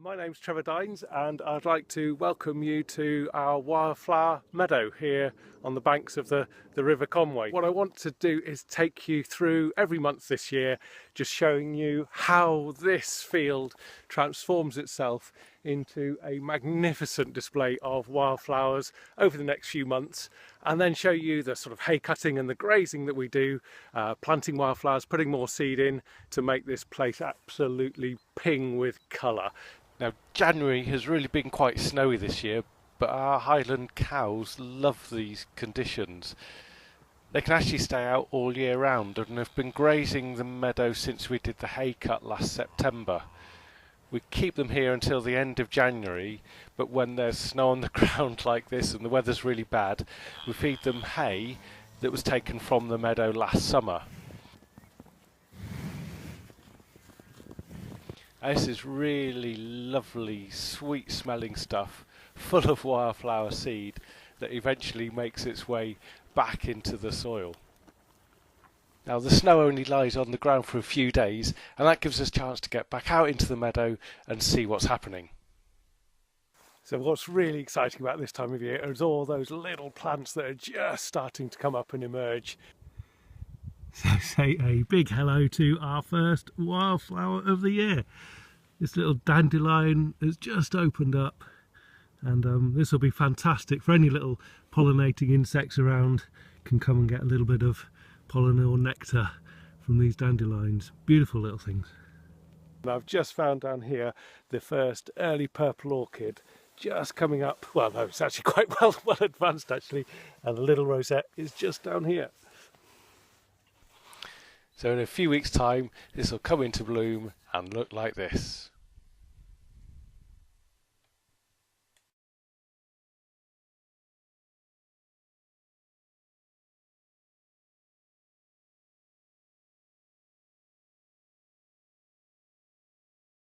My name's Trevor Dines and I'd like to welcome you to our wildflower meadow here on the banks of the River Conway. What I want to do is take you through every month this year, just showing you how this field transforms itself into a magnificent display of wildflowers over the next few months, and then show you the sort of hay cutting and the grazing that we do, planting wildflowers, putting more seed in to make this place absolutely ping with colour. Now, January has really been quite snowy this year, but our Highland cows love these conditions. They can actually stay out all year round and have been grazing the meadow since we did the hay cut last September. We keep them here until the end of January, but when there's snow on the ground like this and the weather's really bad, we feed them hay that was taken from the meadow last summer. This is really lovely, sweet smelling stuff, full of wildflower seed that eventually makes its way back into the soil. Now, the snow only lies on the ground for a few days, and that gives us a chance to get back out into the meadow and see what's happening. So what's really exciting about this time of year is all those little plants that are just starting to come up and emerge. So say a big hello to our first wildflower of the year. This little dandelion has just opened up, and this will be fantastic for any little pollinating insects around. Can come and get a little bit of pollen or nectar from these dandelions. Beautiful little things. And I've just found down here the first early purple orchid just coming up. Well, no, it's actually quite well advanced actually, and the little rosette is just down here. So in a few weeks' time, this will come into bloom and look like this.